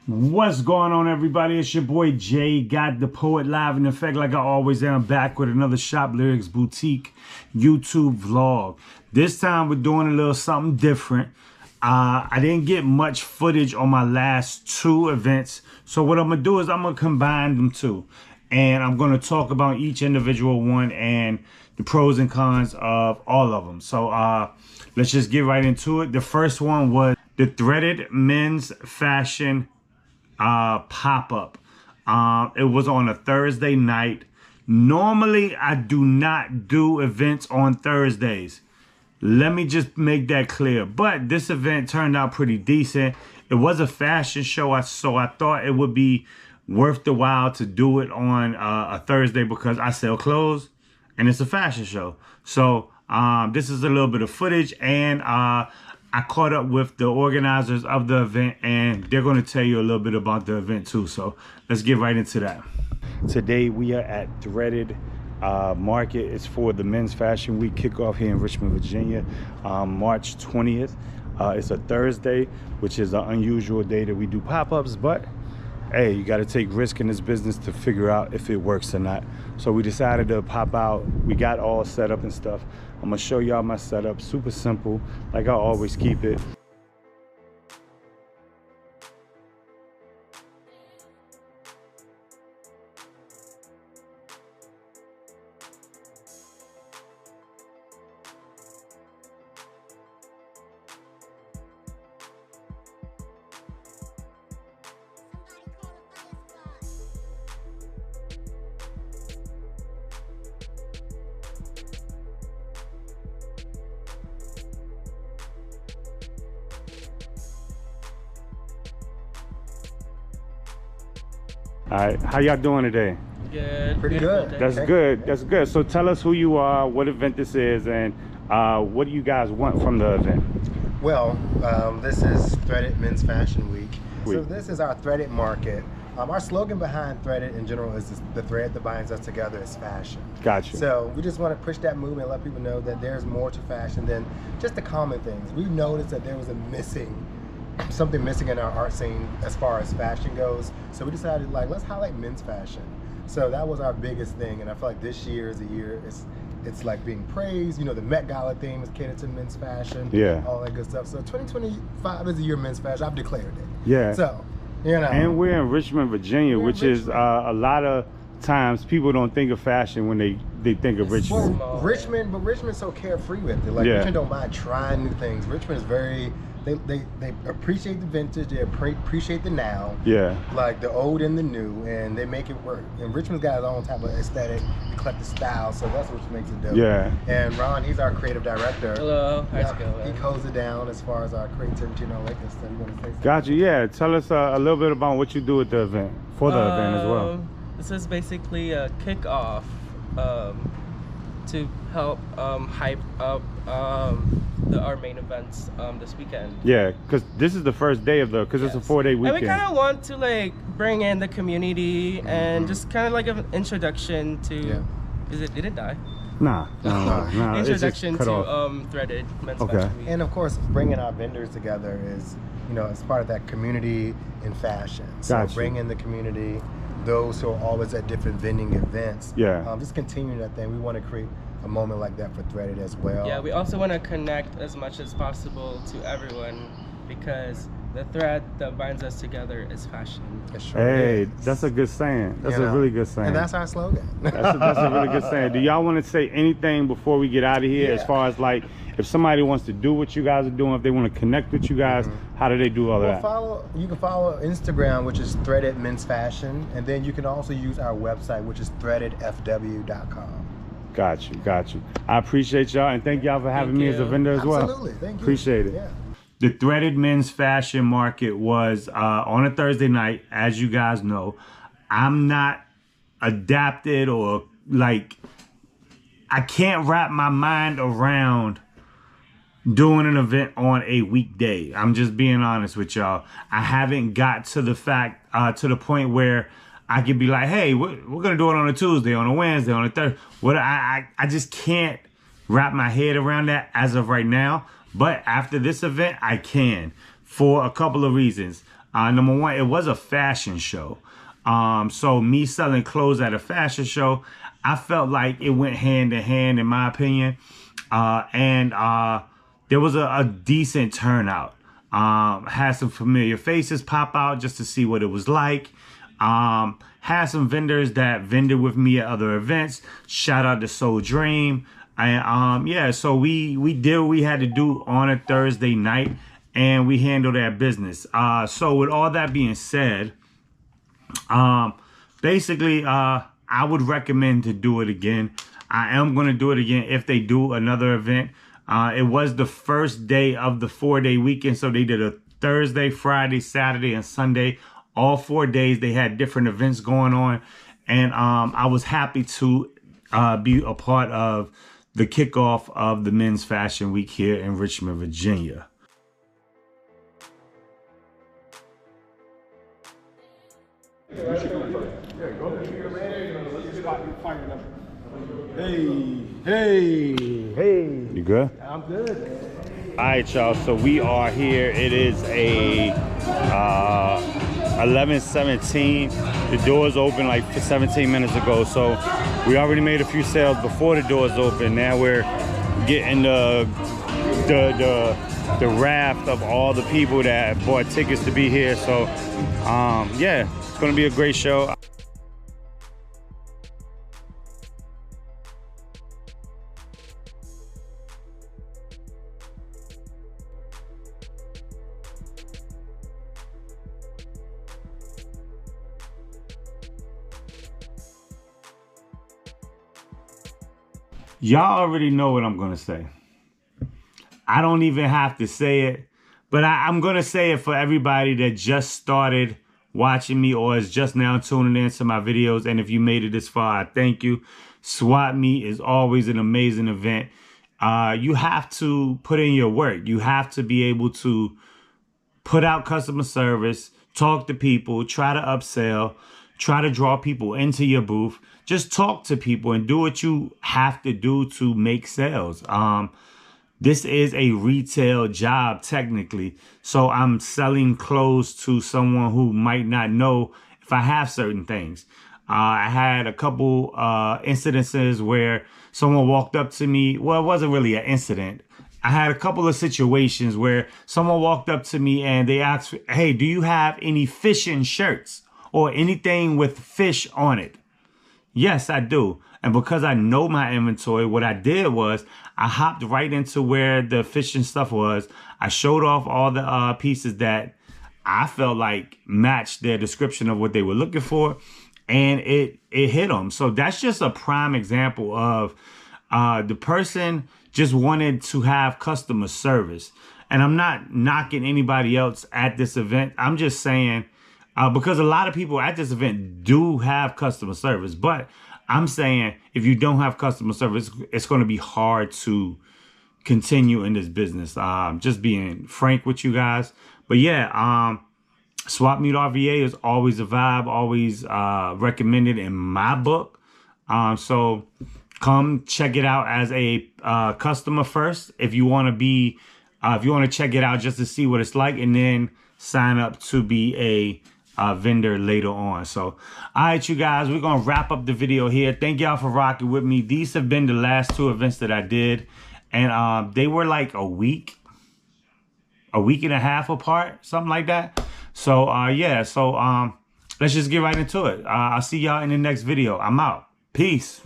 What's going on, everybody? It's your boy Jay, got the poet live in effect like I always am, back with another Shop Lyrics Boutique YouTube vlog. This time we're doing a little something different. I didn't get much footage on my last two events, so what I'm gonna do is I'm gonna combine them two, and I'm gonna talk about each individual one and the pros and cons of all of them. So let's just get right into it. The first one was the Threaded Men's Fashion pop-up. It was on a Thursday night. Normally I do not do events on Thursdays, let me just make that clear, but this event turned out pretty decent. It was a fashion show, so I thought it would be worth the while to do it on a Thursday because I sell clothes and it's a fashion show. So this is a little bit of footage, and I caught up with the organizers of the event, and they're going to tell you a little bit about the event too. So let's get right into that. Today we are at Threaded Market. It's for the Men's Fashion Week kickoff here in Richmond, Virginia, March 20th. It's a Thursday, which is an unusual day that we do pop-ups, but hey, you got to take risk in this business to figure out if it works or not. So we decided to pop out. We got all set up and stuff. I'm gonna show y'all my setup, super simple, like I always keep it. All right, how y'all doing today? Good. Pretty good. That's good. That's good. So tell us who you are, what event this is, and what do you guys want from the event? Well, this is Threaded Men's Fashion Week. So this is our Threaded Market. Our slogan behind Threaded in general is the thread that binds us together is fashion. Gotcha. So we just want to push that movement and let people know that there's more to fashion than just the common things. We noticed that there was something missing in our art scene as far as fashion goes. So we decided, like, let's highlight men's fashion. So that was our biggest thing, and I feel like this year is a year it's like being praised. You know, the Met Gala theme is catered to men's fashion. Yeah. All that good stuff. So 2025 is the year of men's fashion. I've declared it. Yeah. So, you know. And we're in Richmond, Virginia, which is a lot of times people don't think of fashion when they think of Richmond. Well, Richmond's so carefree with it. Like, Richmond don't mind trying new things. Richmond is very, they appreciate the vintage, they appreciate the now. Yeah. Like the old and the new, and they make it work. And Richmond's got its own type of aesthetic, eclectic style, so that's what makes it dope. Yeah. And Ron, he's our creative director. Hello, how's it going? He codes it down as far as our creativity and all that good stuff. You want to say something? Gotcha. Yeah. Tell us a little bit about what you do at the event, for the event as well. This is basically a kickoff to help hype up our main events this weekend. Yeah, because this is the first day of because it's a 4-day weekend. And we kind of want to like bring in the community and just kind of like an introduction to. Did it die? Nah. Introduction to Threaded Men's Fashion Week. And of course, bringing our vendors together is, you know, as part of that community in fashion. So Gotcha. bring in the community, those who are always at different vending events. Yeah. Just continue that thing. We want to create a moment like that for Threaded as well. Yeah, we also want to connect as much as possible to everyone, because the thread that binds us together is fashion. Hey, that's a good saying. That's a really good saying. And that's our slogan. That's a really good saying. Do y'all want to say anything before we get out of here, as far as like if somebody wants to do what you guys are doing, if they want to connect with you guys, how do they do all that? You can follow Instagram, which is Threaded Men's Fashion, and then you can also use our website, which is threadedfw.com. Got you. I appreciate y'all, and thank y'all for having me as a vendor as well. Absolutely, thank you. Appreciate it. Yeah. The Threaded Men's Fashion Market was on a Thursday night, as you guys know. I'm not adapted or like, I can't wrap my mind around doing an event on a weekday. I'm just being honest with y'all. I haven't got to the to the point where I could be like, hey, we're gonna do it on a Tuesday, on a Wednesday, on a Thursday. I just can't wrap my head around that as of right now. But after this event, I can, for a couple of reasons. Number one, it was a fashion show. So me selling clothes at a fashion show, I felt like it went hand in hand, in my opinion. And there was a decent turnout. Had some familiar faces pop out just to see what it was like. Had some vendors that vended with me at other events. Shout out to Soul Dream. And yeah, so we did what we had to do on a Thursday night, and we handled that business. So with all that being said, basically, I would recommend to do it again. I am going to do it again if they do another event. It was the first day of the 4-day weekend, so they did a Thursday, Friday, Saturday, and Sunday. All 4 days they had different events going on, and I was happy to be a part of the kickoff of the Men's Fashion Week here in Richmond, Virginia. Hey. You good? I'm good. All right, y'all. So we are here. It is a 11:17. The doors open like 17 minutes ago. So we already made a few sales before the doors open. Now we're getting the raft of all the people that bought tickets to be here. So yeah, it's gonna be a great show. Y'all already know what I'm gonna say. I don't even have to say it, but I'm gonna say it for everybody that just started watching me or is just now tuning into my videos. And if you made it this far, I thank you. Swap Meet is always an amazing event. You have to put in your work. You have to be able to put out customer service, talk to people, try to upsell, try to draw people into your booth. Just talk to people and do what you have to do to make sales. This is a retail job technically. So I'm selling clothes to someone who might not know if I have certain things. I had a couple incidences where someone walked up to me. Well, it wasn't really an incident. I had a couple of situations where someone walked up to me and they asked, hey, do you have any fishing shirts or anything with fish on it? Yes, I do. And because I know my inventory, what I did was I hopped right into where the fishing stuff was. I showed off all the pieces that I felt like matched their description of what they were looking for. And it hit them. So that's just a prime example of the person just wanted to have customer service. And I'm not knocking anybody else at this event. I'm just saying, because a lot of people at this event do have customer service, but I'm saying if you don't have customer service, it's going to be hard to continue in this business. Just being frank with you guys. But yeah, Swap Meet RVA is always a vibe, always recommended in my book. So come check it out as a customer first. If you want to be, if you want to check it out just to see what it's like, and then sign up to be a vendor later on. So, all right, you guys, we're going to wrap up the video here. Thank y'all for rocking with me. These have been the last two events that I did. And they were like a week and a half apart, something like that. So, yeah, so let's just get right into it. I'll see y'all in the next video. I'm out. Peace.